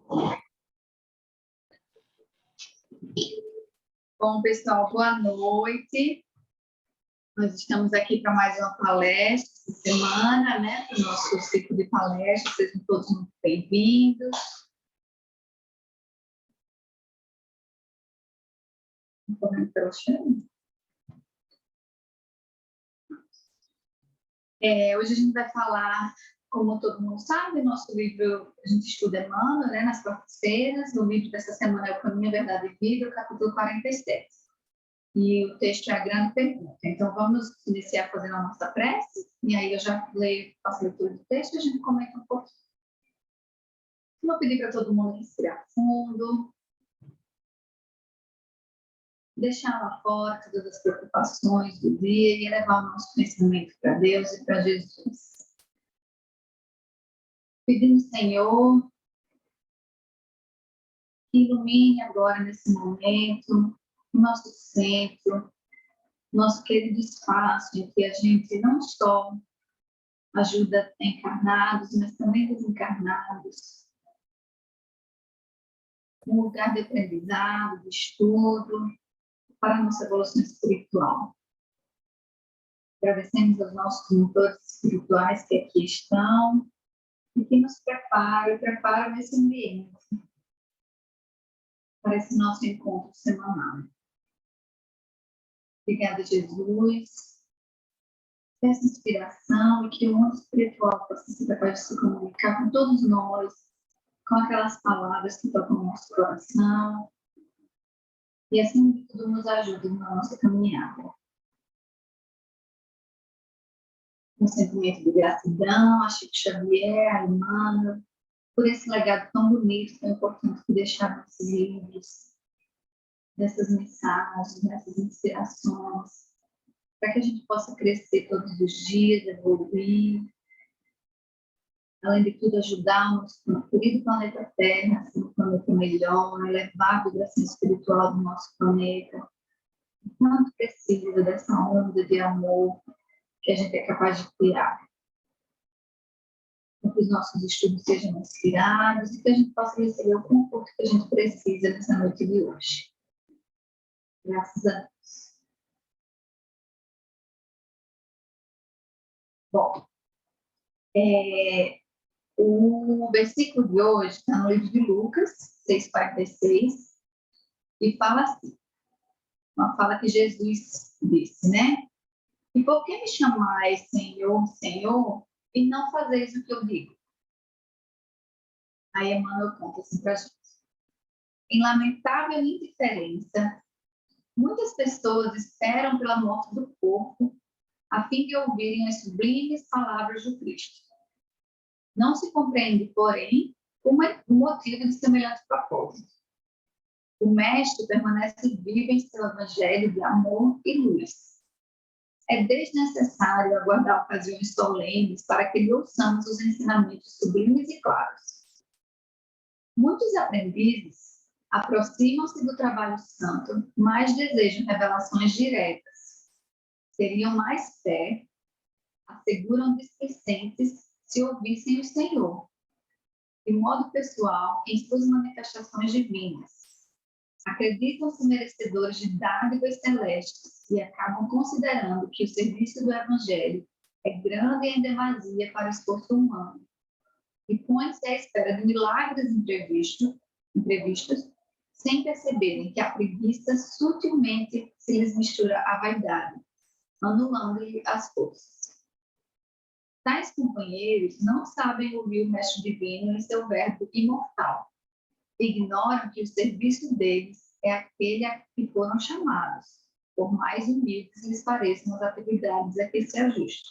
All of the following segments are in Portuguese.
Bom, pessoal, boa noite. Nós estamos aqui para mais uma palestra essa semana, né? Para o nosso ciclo de palestras. Sejam todos muito bem-vindos. Hoje a gente vai falar, como todo mundo sabe, nosso livro, a gente estuda Emmanuel, né, nas quartas-feiras. O livro dessa semana é O Caminho, a Verdade e Vida, o capítulo 47. E o texto é a grande pergunta. Então, vamos iniciar fazendo a nossa prece, e aí eu já leio, faço a leitura do texto e a gente comenta um pouquinho. Vou pedir para todo mundo respirar fundo, deixar lá fora todas as preocupações do dia e elevar o nosso pensamento para Deus e para Jesus. Pedimos, Senhor, que ilumine agora, nesse momento, o nosso centro, nosso querido espaço em que a gente não só ajuda encarnados, mas também desencarnados. Um lugar de aprendizado, de estudo, para a nossa evolução espiritual. Agradecemos aos nossos mentores espirituais que aqui estão e que nos preparam esse ambiente para esse nosso encontro semanal. Obrigada, Jesus, por essa inspiração e que o mundo espiritual possa ser capaz de se comunicar com todos nós, com aquelas palavras que tocam o nosso coração e, acima de tudo, nos ajudem na nossa caminhada. Um sentimento de gratidão a Chico Xavier, a Emmanuel, por esse legado tão bonito, tão importante que deixaram nesses livros, nessas mensagens, nessas inspirações, para que a gente possa crescer todos os dias, evoluir, além de tudo ajudar o nosso querido planeta Terra a ser um planeta melhor, elevar a vibração espiritual do nosso planeta. Tanto precisa dessa onda de amor que a gente é capaz de criar. Que os nossos estudos sejam inspirados e que a gente possa receber o conforto que a gente precisa nessa noite de hoje. Graças a Deus. Bom, o versículo de hoje está no livro de Lucas, 6,46, e fala assim, uma fala que Jesus disse, né? E por que me chamais Senhor, Senhor, e não fazeis o que eu digo? Aí Emmanuel conta assim para a gente. Em lamentável indiferença, muitas pessoas esperam pela morte do corpo a fim de ouvirem as sublimes palavras do Cristo. Não se compreende, porém, o motivo de semelhante propósito. O Mestre permanece vivo em seu evangelho de amor e luz. É desnecessário aguardar ocasiões solenes para que lhe ouçamos os ensinamentos sublimes e claros. Muitos aprendizes aproximam-se do trabalho santo, mas desejam revelações diretas. Teriam mais fé, asseguram displicentes, se ouvissem o Senhor, de modo pessoal, em suas manifestações divinas. Acreditam-se merecedores de dádivas celestes e acabam considerando que o serviço do Evangelho é grande em demasia para o esforço humano e põem-se à espera de milagres imprevistos, sem perceberem que a preguiça sutilmente se lhes mistura à vaidade, anulando-lhe as forças. Tais companheiros não sabem ouvir o Mestre Divino em seu verbo imortal. Ignoram que o serviço deles é aquele a que foram chamados, por mais humildes lhes pareçam as atividades a que se ajustam.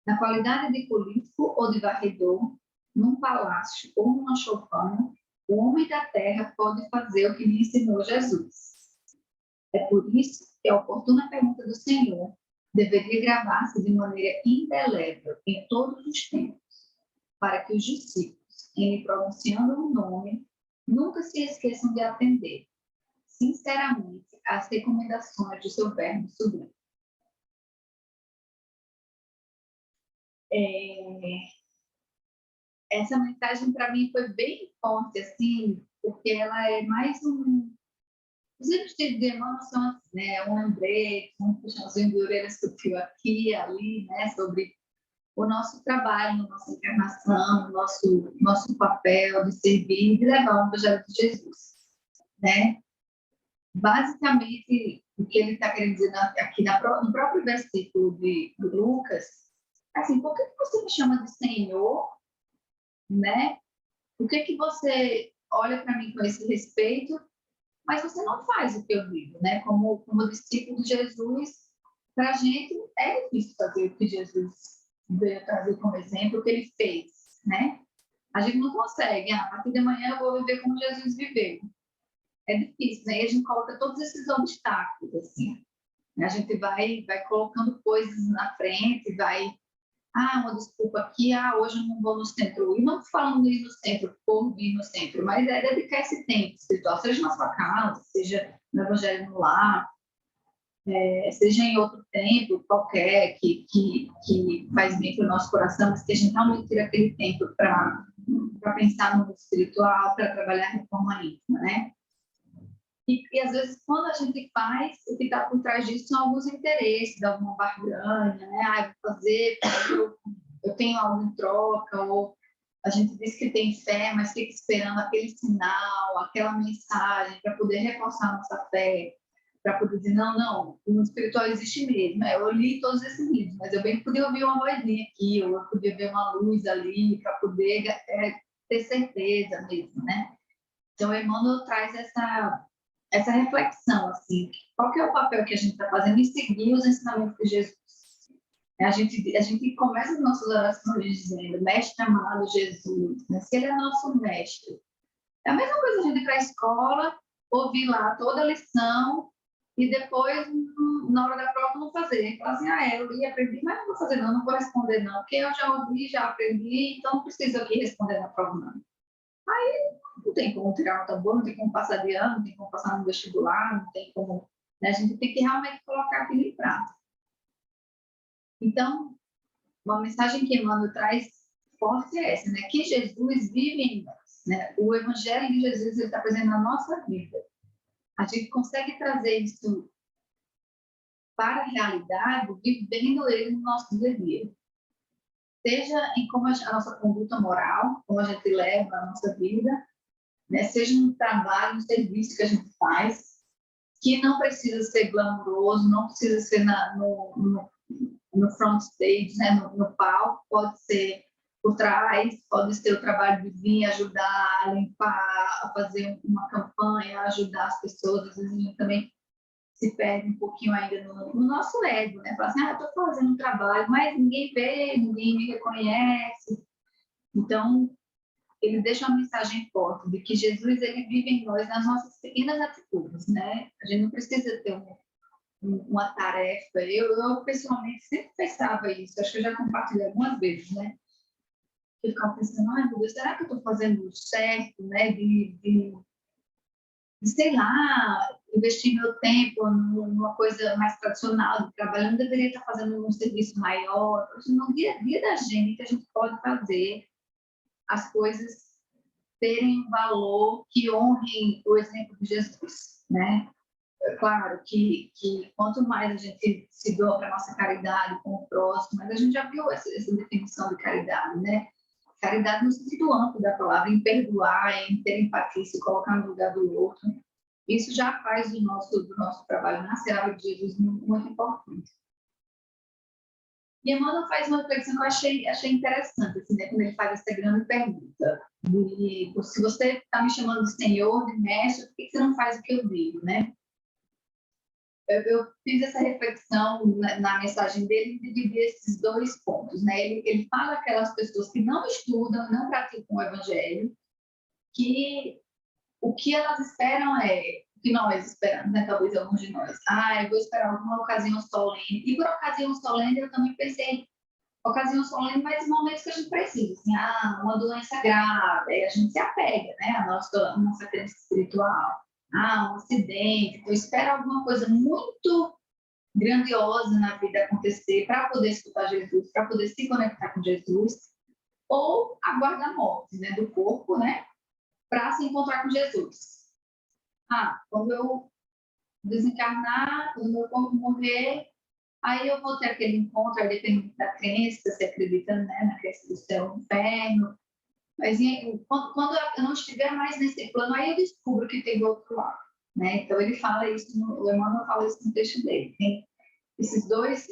Na qualidade de político ou de varredor, num palácio ou numa choupana, o homem da terra pode fazer o que lhe ensinou Jesus. É por isso que a oportuna pergunta do Senhor deveria gravar-se de maneira indelével em todos os tempos, para que os discípulos, em lhe pronunciando o nome, nunca se esqueçam de atender, sinceramente, às recomendações do seu verbo sublime. Essa mensagem, para mim, foi bem forte, assim, porque ela é mais um... Os livros de Emmanuel são assim, né? Um lembrete, um puxãozinho de orelha sutil aqui e ali, né? Sobre o nosso trabalho, nossa encarnação, nosso papel de servir e de levar o Evangelho de Jesus, né? Basicamente, o que ele está querendo dizer aqui no próprio versículo de Lucas, assim, por que você me chama de Senhor, né? Por que você olha para mim com esse respeito, mas você não faz o que eu digo, né? Como discípulo de Jesus, para a gente é difícil fazer o que Jesus veio trazer como exemplo, o que ele fez, né? A gente não consegue, a partir de amanhã eu vou viver como Jesus viveu. É difícil, né? E a gente coloca todos esses obstáculos, assim. A gente vai colocando coisas na frente, uma desculpa aqui, hoje eu não vou no centro. E não falando de ir no centro, por ir no centro, mas é dedicar esse tempo espiritual, seja na sua casa, seja no Evangelho no lar, seja em outro tempo qualquer que faz bem para o nosso coração, mas que a gente realmente tira aquele tempo para pensar no mundo espiritual, para trabalhar a reforma íntima, né? E às vezes, quando a gente faz, o que está por trás disso são alguns interesses, alguma barganha, né? Vou fazer, eu tenho algo em troca, ou a gente diz que tem fé, mas fica esperando aquele sinal, aquela mensagem para poder reforçar a nossa fé, para poder dizer, não, o mundo espiritual existe mesmo. Eu li todos esses livros, mas eu bem podia ouvir uma vozinha aqui, ou eu podia ver uma luz ali, para poder ter certeza mesmo, né? Então, o Emmanuel traz essa reflexão, assim, qual que é o papel que a gente está fazendo em seguir os ensinamentos de Jesus. A gente começa as nossas orações dizendo, Mestre amado Jesus, né? Se ele é nosso mestre. É a mesma coisa a gente ir para a escola, ouvir lá toda a lição e depois, na hora da prova, não fazer. Falar assim, eu li, aprendi, mas não vou fazer não vou responder não, porque eu já ouvi, já aprendi, então não preciso aqui responder na prova não. Aí não tem como tirar nota boa, não tem como passar de ano, não tem como passar no vestibular, não tem como... Né? A gente tem que realmente colocar aquilo em prática. Então, uma mensagem que Emmanuel traz forte é essa, né? Que Jesus vive em nós, né? O Evangelho de Jesus está presente na nossa vida. A gente consegue trazer isso para a realidade vivendo ele no nosso dia a dia. Seja em como a nossa conduta moral, como a gente leva a nossa vida, né? Seja no trabalho, no serviço que a gente faz, que não precisa ser glamouroso, não precisa ser no front stage, né? no palco, pode ser por trás, pode ser o trabalho de vir ajudar a limpar, a fazer uma campanha, ajudar as pessoas. Às vezes a gente também se perde um pouquinho ainda no nosso ego, né? Fala assim, estou fazendo um trabalho, mas ninguém vê, ninguém me reconhece. Então, ele deixa uma mensagem forte de que Jesus ele vive em nós nas nossas pequenas atitudes, né? A gente não precisa ter uma tarefa. Eu pessoalmente sempre pensava isso, acho que eu já compartilhei algumas vezes, né? Eu ficava pensando, meu Deus, será que eu estou fazendo certo, né? De sei lá, investir meu tempo numa coisa mais tradicional de trabalho, não deveria estar fazendo um serviço maior. No dia a dia da gente, a gente pode fazer as coisas terem um valor que honrem o exemplo de Jesus, né? É claro que quanto mais a gente se doa para a nossa caridade com o próximo, mas a gente já viu essa definição de caridade, né? Caridade no sentido amplo da palavra, em perdoar, em ter empatia, se colocar no lugar do outro. Isso já faz do nosso trabalho na Seara de Jesus muito importante. E Emmanuel faz uma reflexão que eu achei interessante, assim, né, quando ele faz essa grande pergunta. Se você está me chamando de Senhor, de Mestre, por que você não faz o que eu digo, né? Eu fiz essa reflexão na mensagem dele e dividi esses dois pontos, né? Ele fala aquelas pessoas que não estudam, não praticam o Evangelho, que o que elas esperam é o que nós esperamos, né? Talvez alguns de nós. Eu vou esperar alguma ocasião solene. E por ocasião solene, eu também pensei ocasião solene, mas em momentos que a gente precisa, assim, uma doença grave, aí a gente se apega, né? A nossa crença espiritual. Um acidente, então espera alguma coisa muito grandiosa na vida acontecer para poder escutar Jesus, para poder se conectar com Jesus, ou aguarda a morte, né, do corpo, né? para se encontrar com Jesus. Quando eu desencarnar, quando meu corpo morrer, aí eu vou ter aquele encontro, aí depende da crença, se acredita, né, na crença do céu e inferno. Mas quando eu não estiver mais nesse plano, aí eu descubro que tem do outro lado, né? Então ele fala isso, o Emmanuel fala isso no texto dele. Tem esses dois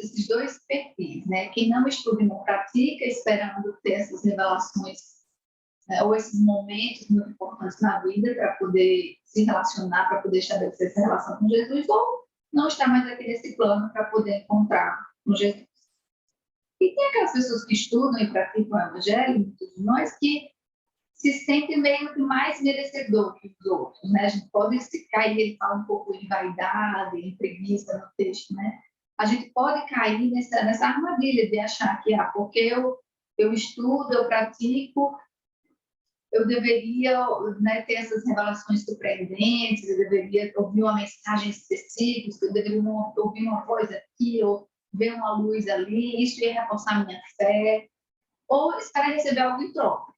perfis, né? Quem não estuda e não pratica, esperando ter essas revelações, né, ou esses momentos muito importantes na vida para poder se relacionar, para poder estabelecer essa relação com Jesus, ou não está mais aqui nesse plano para poder encontrar com Jesus. E tem aquelas pessoas que estudam e praticam o Evangelho, muitos de nós, que se sentem meio que mais merecedor que os outros, né? A gente pode se cair, ele fala um pouco em vaidade, em preguiça no texto, né? A gente pode cair nessa armadilha de achar que, porque eu estudo, eu pratico, eu deveria, né, ter essas revelações surpreendentes, eu deveria ouvir uma mensagem específica, eu deveria ouvir uma coisa aqui, ou ver uma luz ali, isso ia reforçar minha fé, ou esperar receber algo em troca.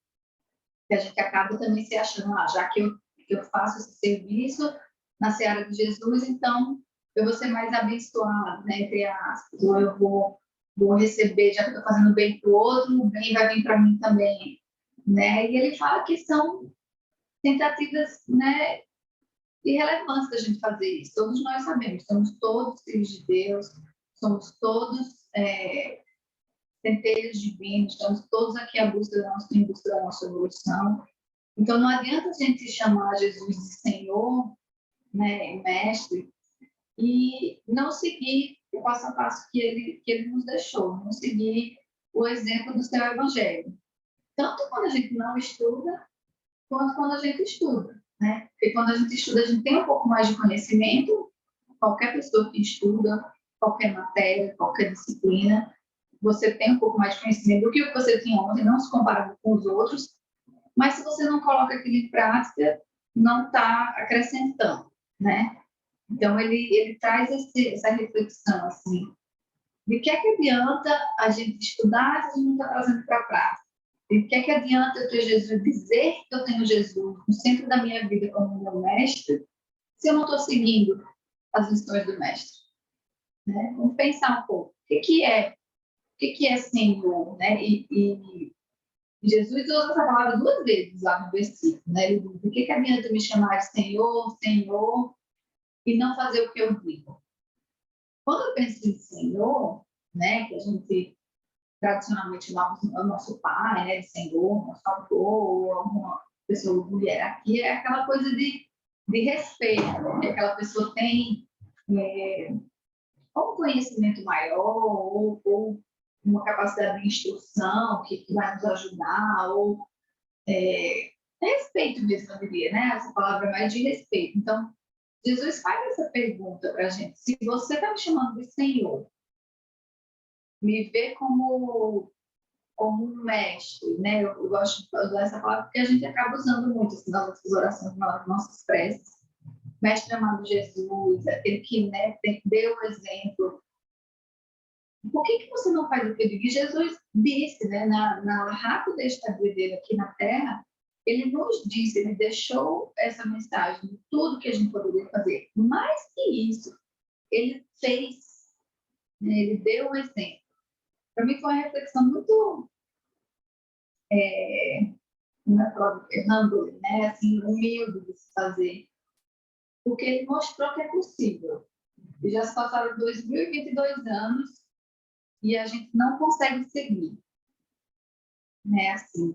Que a gente acaba também se achando, já que eu faço esse serviço na seara de Jesus, então eu vou ser mais abençoado, né, entre aspas, ou eu vou receber, já que estou fazendo bem para o outro, o bem vai vir para mim também, né? E ele fala que são tentativas, né, irrelevantes da gente fazer isso. Todos nós sabemos, somos todos filhos de Deus, somos todos centelhos divinos, estamos todos aqui em busca da nossa evolução. Então, não adianta a gente chamar Jesus de Senhor, né, Mestre, e não seguir o passo a passo que ele nos deixou, não seguir o exemplo do seu Evangelho. Tanto quando a gente não estuda, quanto quando a gente estuda, né? Porque quando a gente estuda, a gente tem um pouco mais de conhecimento. Qualquer pessoa que estuda, qualquer matéria, qualquer disciplina, você tem um pouco mais de conhecimento do que o que você tinha ontem, não se compara com os outros, mas se você não coloca aquilo em prática, não está acrescentando, né? Então, ele traz essa reflexão, assim, de que é que adianta a gente estudar se a gente não está trazendo para a prática? De que é que adianta eu ter Jesus, dizer que eu tenho Jesus no centro da minha vida como meu mestre, se eu não estou seguindo as lições do mestre? Né? Vamos pensar um pouco. O que é Senhor? Né? E Jesus usa essa palavra 2 vezes lá no versículo. Né? Ele diz, o que adianta me chamar de Senhor, Senhor, e não fazer o que eu digo? Quando eu penso em Senhor, né, que a gente tradicionalmente chamamos o nosso pai, né, de Senhor, nosso avô, ou alguma pessoa de hierarquia, é aquela coisa de respeito, que aquela pessoa tem ou um conhecimento maior, ou uma capacidade de instrução que vai nos ajudar, ou respeito mesmo, eu diria, né? Essa palavra é mais de respeito. Então, Jesus faz essa pergunta para a gente. Se você está me chamando de Senhor, me vê como um mestre, né? Eu gosto de usar essa palavra porque a gente acaba usando muito assim, nas nossas orações, nas nossas preces. Mestre amado Jesus, aquele que, né, deu o exemplo. Por que você não faz o que eu digo? E Jesus disse, né, na rápida estadia dele aqui na Terra, ele nos disse, ele deixou essa mensagem de tudo que a gente poderia fazer. Mais que isso, ele fez, né, ele deu um exemplo. Para mim foi uma reflexão muito Fernando, né, assim, humilde de se fazer, porque ele mostrou que é possível. E já se passaram 2022 anos e a gente não consegue seguir, né, assim,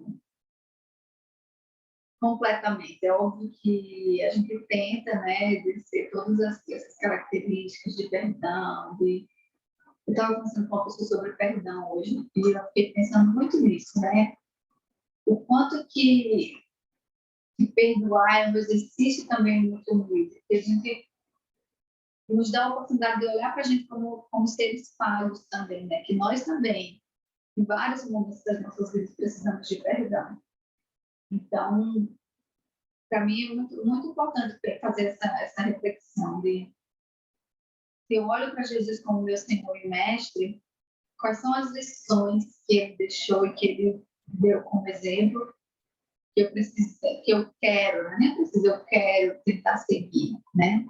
completamente. É óbvio que a gente tenta, né, exercer todas essas características de perdão, eu estava pensando com uma pessoa sobre perdão hoje e eu fiquei pensando muito nisso, né? O quanto que perdoar é um exercício também muito humilde, porque a gente nos dá a oportunidade de olhar para a gente como seres falhos também, né? Que nós também, em vários momentos das nossas vidas, precisamos de perdão. Então, para mim é muito, muito importante fazer essa reflexão de se eu olho para Jesus como meu Senhor e Mestre, quais são as lições que ele deixou e que ele deu como exemplo eu preciso, que eu quero, né? Nem preciso, eu quero tentar seguir, né?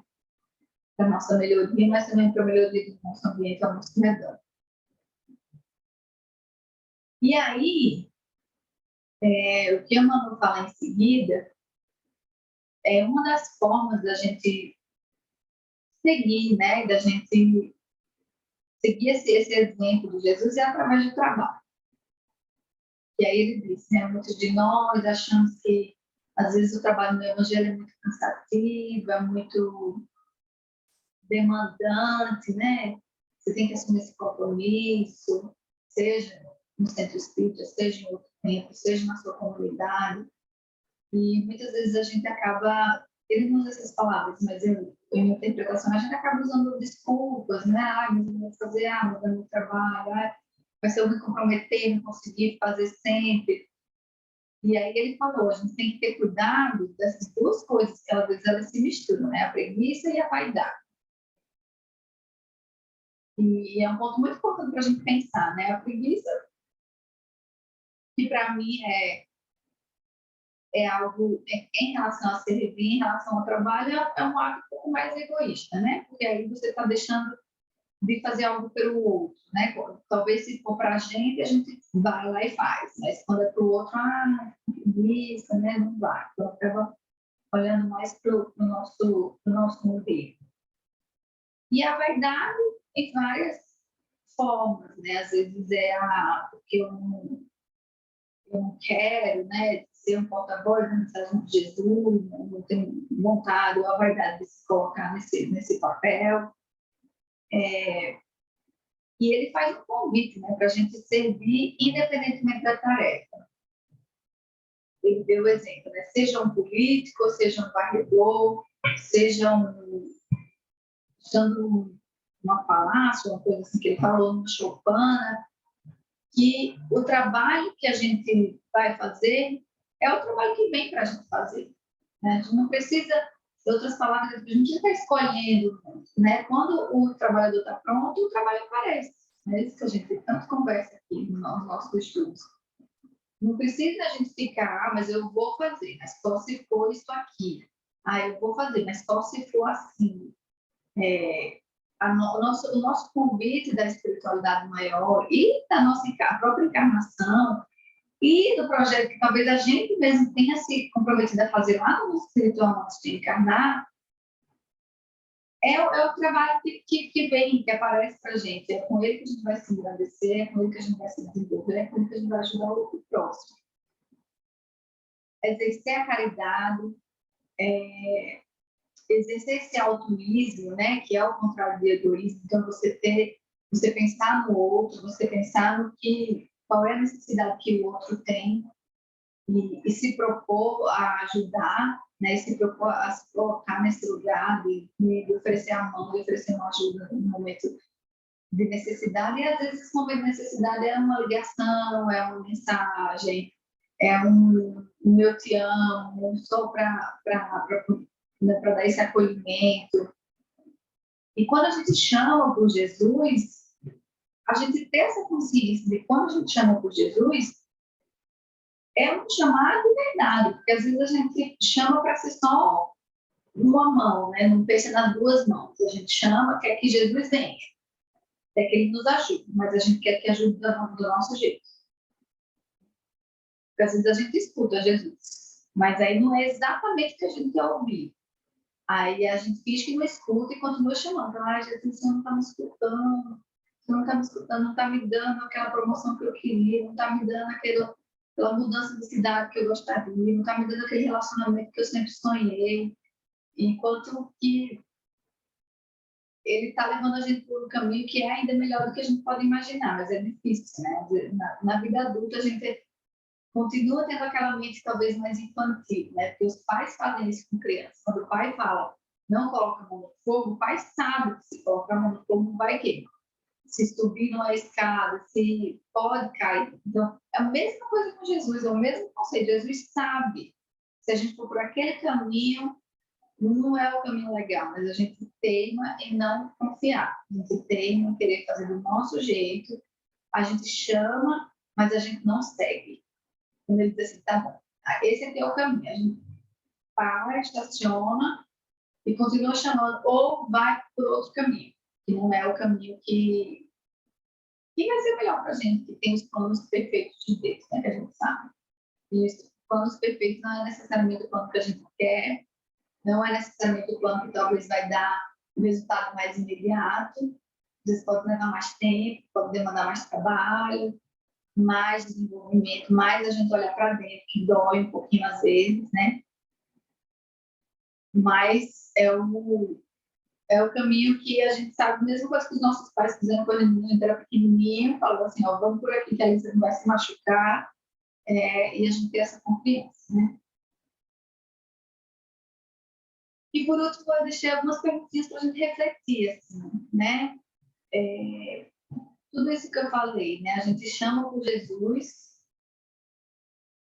Para a nossa melhoria, mas também para a melhoria do nosso ambiente ao nosso redor. E aí, o que a Manu fala em seguida é uma das formas da gente seguir, né? Da gente seguir esse exemplo de Jesus é através do trabalho. E aí ele diz, né? Muitos de nós achamos que às vezes o trabalho no evangelho é muito cansativo, é muito demandante, né? Você tem que assumir esse compromisso, seja no centro espírita, seja em outro tempo, seja na sua comunidade. E muitas vezes a gente acaba, ele não usa essas palavras, mas em minha interpretação, a gente acaba usando desculpas, né? Ah, mas eu não vou fazer, mas eu não trabalho, mas se eu me comprometer, não conseguir fazer sempre. E aí ele falou, a gente tem que ter cuidado dessas duas coisas, que às vezes elas se misturam, né? A preguiça e a vaidade. E é um ponto muito importante para a gente pensar, né? A preguiça, que para mim é algo em relação a servir, em relação ao trabalho, é um ato um pouco mais egoísta, né? Porque aí você está deixando de fazer algo pelo outro, né? Talvez se for para a gente vai lá e faz, mas quando é para o outro, preguiça, né? Não vai. Então, acaba olhando mais para o nosso umbigo. E a vaidade em várias formas, né? Às vezes porque eu não quero, né, ser um porta-voz da mensagem de Jesus, não tenho vontade ou a vaidade de se colocar nesse papel. E ele faz um convite, né, para a gente servir independentemente da tarefa. Ele deu o exemplo, né? Seja um político, seja um varredor, seja usando uma palácio, uma coisa assim que ele falou no Chopin, que o trabalho que a gente vai fazer é o trabalho que vem para a gente fazer. Né? A gente não precisa, de outras palavras, a gente não está escolhendo. Né? Quando o trabalhador está pronto, o trabalho aparece. É isso que a gente tanto conversa aqui nos nossos estudos. Não precisa a gente ficar, mas eu vou fazer, mas só se for isso aqui. Eu vou fazer, mas só se for assim. O nosso convite da espiritualidade maior e da nossa própria encarnação e do projeto que talvez a gente mesmo tenha se comprometido a fazer lá no nosso espiritual antes de encarnar, é o trabalho que vem, que aparece para a gente. É com ele que a gente vai se engrandecer, é com ele que a gente vai se desenvolver, é com ele que a gente vai ajudar o próximo. Exercer a caridade, exercer esse altruísmo, né, que é o contrário do egoísmo. Então, você pensar no outro, você pensar qual é a necessidade que o outro tem e se propor a ajudar, né, se propor a se colocar nesse lugar de oferecer a mão, de oferecer uma ajuda no momento de necessidade. E às vezes esse momento de necessidade é uma ligação, é uma mensagem, é um eu te amo, só para dar esse acolhimento. E quando a gente chama por Jesus, a gente ter essa consciência de quando a gente chama por Jesus, é um chamado de verdade, porque às vezes a gente chama para ser só uma mão, né? Não pensa nas duas mãos. A gente chama, quer que Jesus venha, quer que ele nos ajude, mas a gente quer que ajude do nosso jeito. Porque às vezes a gente escuta Jesus, mas aí não é exatamente o que a gente quer ouvir. Aí a gente finge que não escuta e continua chamando. Jesus, você não está me escutando, você não está me escutando, não está me dando aquela promoção que eu queria, não está me dando aquela mudança de cidade que eu gostaria, não está me dando aquele relacionamento que eu sempre sonhei. Enquanto que ele está levando a gente por um caminho que é ainda melhor do que a gente pode imaginar, mas é difícil, né? Na vida adulta, a gente continua tendo aquela mente talvez mais infantil, né? Porque os pais fazem isso com crianças. Quando o pai fala, não coloca a mão no fogo, o pai sabe que se colocar a mão no fogo não vai queimar. Se subir numa escada, se pode cair. Então, é a mesma coisa com Jesus, é o mesmo conceito. Jesus sabe. Se a gente for por aquele caminho, não é o caminho legal, mas a gente teima em não confiar. A gente teima em querer fazer do nosso jeito. A gente chama, mas a gente não segue. Quando ele diz assim, tá bom, esse aqui é o caminho. A gente para, estaciona e continua chamando, ou vai por outro caminho, que não é o caminho que vai ser melhor para a gente, que tem os planos perfeitos de Deus, né, que a gente sabe. E os planos perfeitos não é necessariamente o plano que a gente quer, não é necessariamente o plano que talvez vai dar o resultado mais imediato, às vezes pode levar mais tempo, pode demandar mais trabalho, mais desenvolvimento, mais a gente olhar para dentro, que dói um pouquinho às vezes, né? Mas é o caminho que a gente sabe, mesmo coisa que os nossos pais fizeram quando a gente era pequenininho, falando assim, ó, vamos por aqui que aí você não vai se machucar, e a gente tem essa confiança, né? E por último, eu deixei algumas perguntinhas para a gente refletir, assim, né? Tudo isso que eu falei, né? A gente chama por Jesus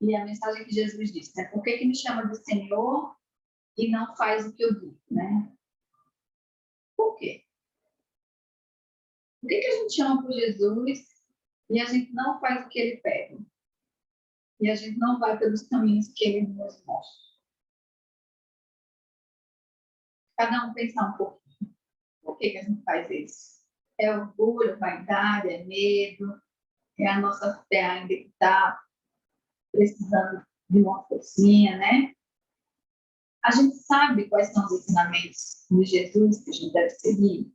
e a mensagem que Jesus disse, né? Por que me chama de Senhor e não faz o que eu digo, né? Por quê? Por que a gente chama por Jesus e a gente não faz o que ele pede? E a gente não vai pelos caminhos que ele nos mostra? Cada um pensar um pouquinho. Por que a gente faz isso? É orgulho, vaidade, é medo, é a nossa fé ainda que está precisando de uma forcinha, né? A gente sabe quais são os ensinamentos de Jesus que a gente deve seguir.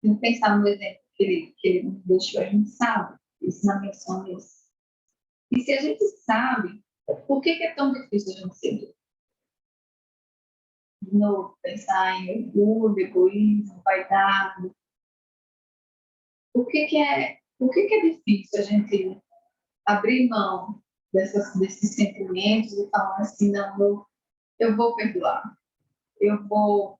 Se pensar no exemplo que ele nos deixou, a gente sabe que os ensinamentos são esses. E se a gente sabe, por que é tão difícil a gente seguir? De novo, pensar em orgulho, egoísmo, vaidade. Por que é difícil a gente abrir mão desses sentimentos e falar assim, não, eu vou perdoar, eu vou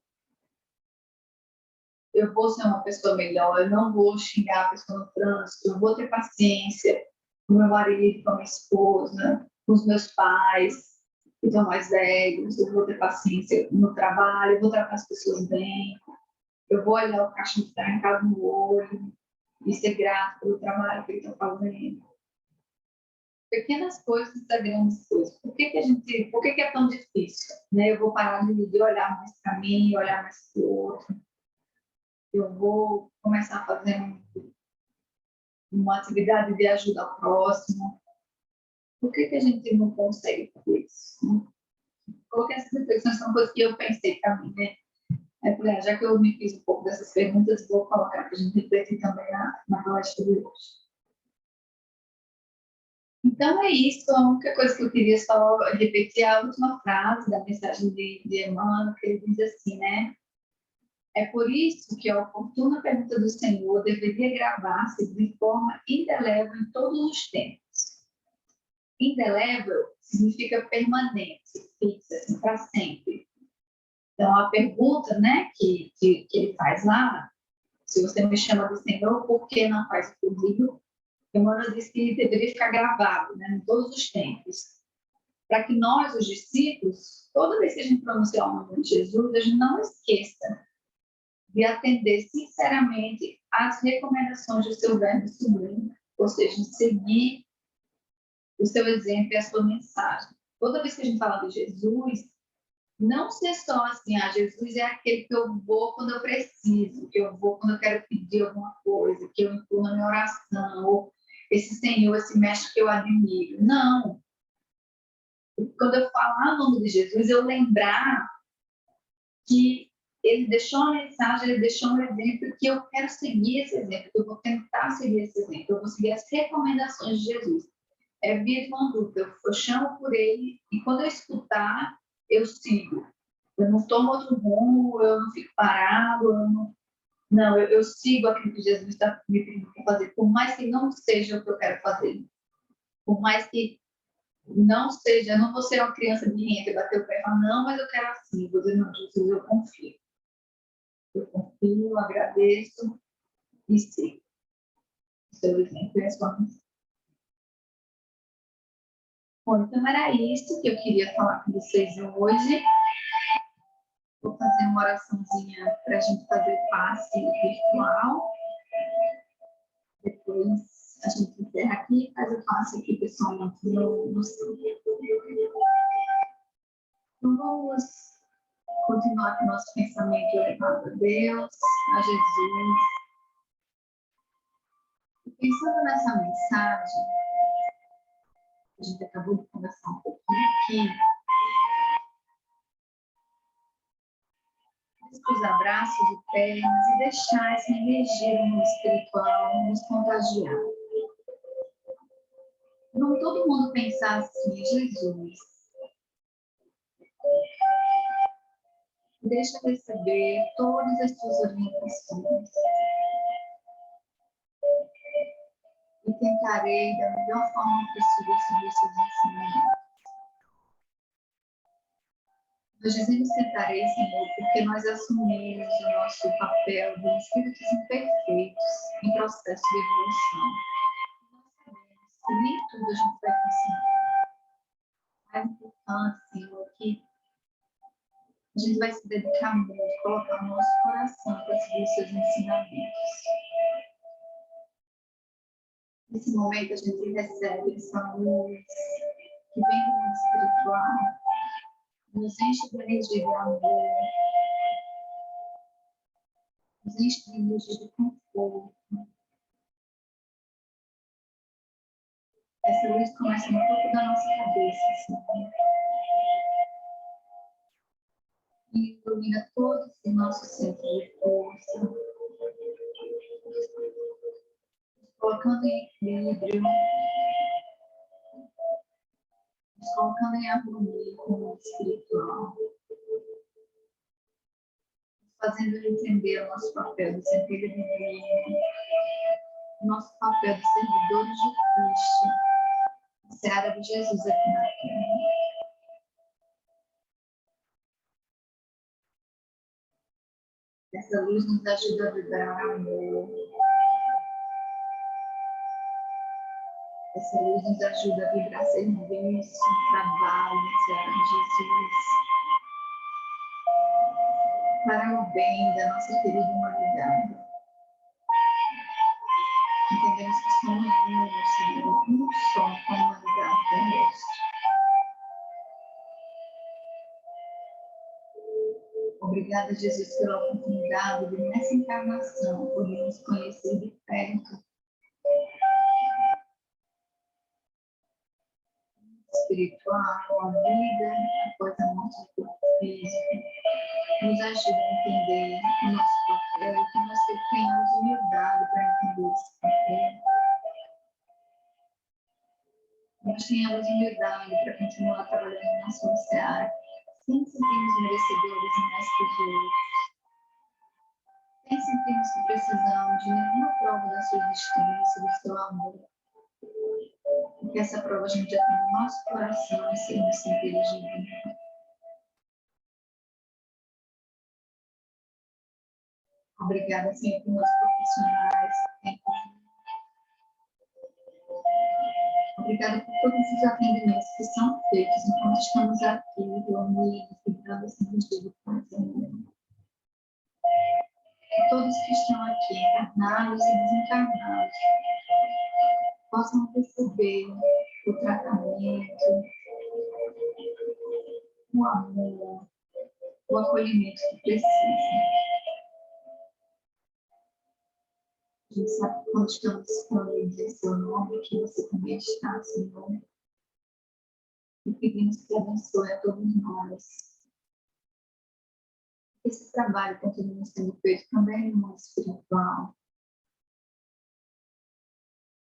ser uma pessoa melhor, eu não vou xingar a pessoa no trânsito, eu vou ter paciência com meu marido, com a minha esposa, com os meus pais, que estão mais velhos, eu vou ter paciência no trabalho, eu vou tratar as pessoas bem, eu vou olhar o cachorro que está em casa no olho e ser grato pelo trabalho que ele está fazendo. Pequenas coisas da grandes coisas. Por que é tão difícil? Né? Eu vou parar de olhar mais para mim, olhar mais para o outro. Eu vou começar a fazer uma atividade de ajuda ao próximo. Por que a gente não consegue fazer isso? Né? Coloquei essas reflexões, são coisas que eu pensei para mim, né? Falei, já que eu me fiz um pouco dessas perguntas, vou colocar para a gente refletir também na palestra de hoje. Então é isso, a única coisa que eu queria só repetir é a última frase da mensagem de Emmanuel, que ele diz assim, né? É por isso que a oportuna pergunta do Senhor deveria gravar-se de forma indelével em todos os tempos. Indelével significa permanente, fixa, assim, para sempre. Então, a pergunta, né, que ele faz lá, se você me chama de Senhor, por que não faz o que eu digo? Emmanuel disse que deveria ficar gravado, né, em todos os tempos, para que nós, os discípulos, toda vez que a gente pronunciar o nome de Jesus, a gente não esqueça de atender sinceramente às recomendações do seu verbo sublime, ou seja, de seguir o seu exemplo e a sua mensagem. Toda vez que a gente fala de Jesus, não ser só assim, Jesus é aquele que eu vou quando eu preciso, que eu vou quando eu quero pedir alguma coisa, que eu incluo na minha oração, ou esse Senhor, esse mestre que eu admiro. Não. Quando eu falar o nome de Jesus, eu lembrar que ele deixou uma mensagem, ele deixou um exemplo que eu quero seguir esse exemplo, que eu vou tentar seguir esse exemplo, eu vou seguir as recomendações de Jesus. É via de mão dupla, eu chamo por ele e quando eu escutar, eu sigo. Eu não tomo outro rumo, eu não fico parado, eu sigo aquilo que Jesus está me pedindo para fazer, por mais que não seja o que eu quero fazer, por mais que não seja, eu não vou ser uma criança birrenta e bater o pé e falar, não, mas eu quero assim, vou dizer, não, Jesus, eu confio. Eu confio, agradeço e sigo o seu exemplo e a sua missão. Bom, então era isso que eu queria falar com vocês hoje. Vou fazer uma oraçãozinha para a gente fazer passe virtual. Depois A gente encerra aqui, faz o passo aqui pessoalmente no centro. Então, vamos continuar com o nosso pensamento elevado a Deus, a Jesus. E pensando nessa mensagem, a gente acabou de conversar um pouquinho aqui, os abraços de pernas e deixar essa energia do mundo espiritual nos contagiar. Não todo mundo pensar assim, Jesus, deixa eu receber todas as suas orientações e tentarei da melhor forma possível seguir os seus ensinamentos. Nós dizemos tentarei, Senhor, porque nós assumimos o nosso papel de espíritos imperfeitos em processo de evolução. Nós sabemos que nem tudo a gente vai conseguir. É importante, Senhor, que a gente vai se dedicar muito, colocar o nosso coração para seguir os seus ensinamentos. Nesse momento a gente recebe essa luz que vem do mundo espiritual, nos enche de energia de amor, nos enche de energia de conforto. Essa luz começa no topo da nossa cabeça, Senhor. E ilumina todo o nosso centro de força, colocando em equilíbrio, nos colocando em harmonia com o mundo espiritual, fazendo entender o nosso papel de centelha divina, o nosso papel de servidores de Cristo, a seara de Jesus aqui na Terra. Essa luz nos ajuda a vibrar amor. Essa luz nos ajuda a vibrar serviço, trabalho, seara de Jesus. Para o bem da nossa querida humanidade. Entendemos que somos Senhor, um só com a humanidade terrestre. Obrigada, Jesus, pela oportunidade de, nessa encarnação, podermos conhecer de perto o espiritual, a vida após a morte do corpo físico. Nos ajuda a entender o nosso papel e que nós tenhamos humildade para entender esse papel. Nós tenhamos humildade para continuar trabalhando na sua seara, sem sentirmos merecedores e mestres de outros, sem sentirmos que precisamos de nenhuma prova da sua existência, do seu amor, porque essa prova a gente já tem no nosso coração e sermos centelhas divinas. Obrigada, Senhor, por nossos profissionais. Obrigada por todos os atendimentos que são feitos enquanto estamos aqui, reunidos, vibrando essa energia do Pai. Todos que estão aqui, encarnados e desencarnados, possam receber o tratamento, o amor, o acolhimento que precisam. A gente sabe que quando estamos falando de seu nome, que você também está, Senhor. E pedimos que abençoe a todos nós. Esse trabalho continua sendo feito também no mundo espiritual.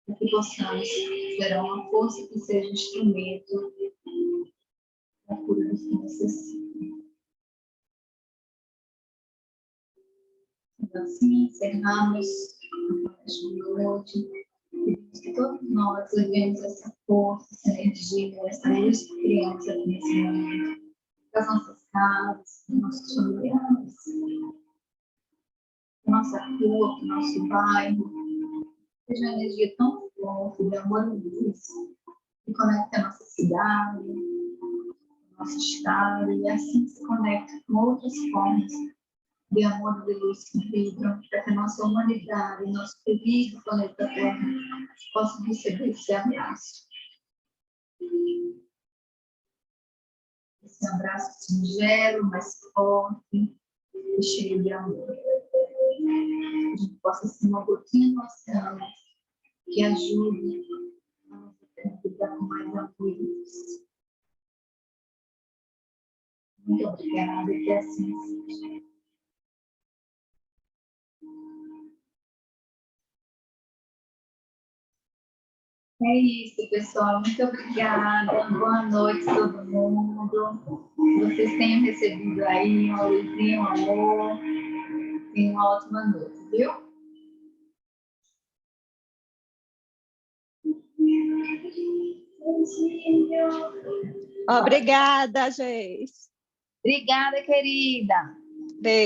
Para que possamos ter uma força que seja instrumento da cura dos que necessitam. Então, assim, encerramos a palestra de hoje. Pedimos que todos nós levemos essa força, essa energia, essa luz que criamos aqui nesse momento, das nossas casas, dos nossos familiares, da nossa rua, do nosso bairro. Seja uma energia tão forte de amor e luz, que conecta a nossa cidade, o nosso estado, e assim se conecta com outras formas de amor e de luz que vibram para que a nossa humanidade, nosso querido planeta Terra, possam receber esse abraço. Esse abraço singelo, mais forte e cheio de amor. Que a gente possa ser uma gotinha no oceano que ajude a nossa terra a ficar com mais amor. Muito obrigada, que assim seja. É isso, pessoal. Muito obrigada. Boa noite, todo mundo. Vocês tenham recebido aí uma luzinha, um amor. Tenham uma ótima noite, viu? Obrigada, Geis. Obrigada, querida.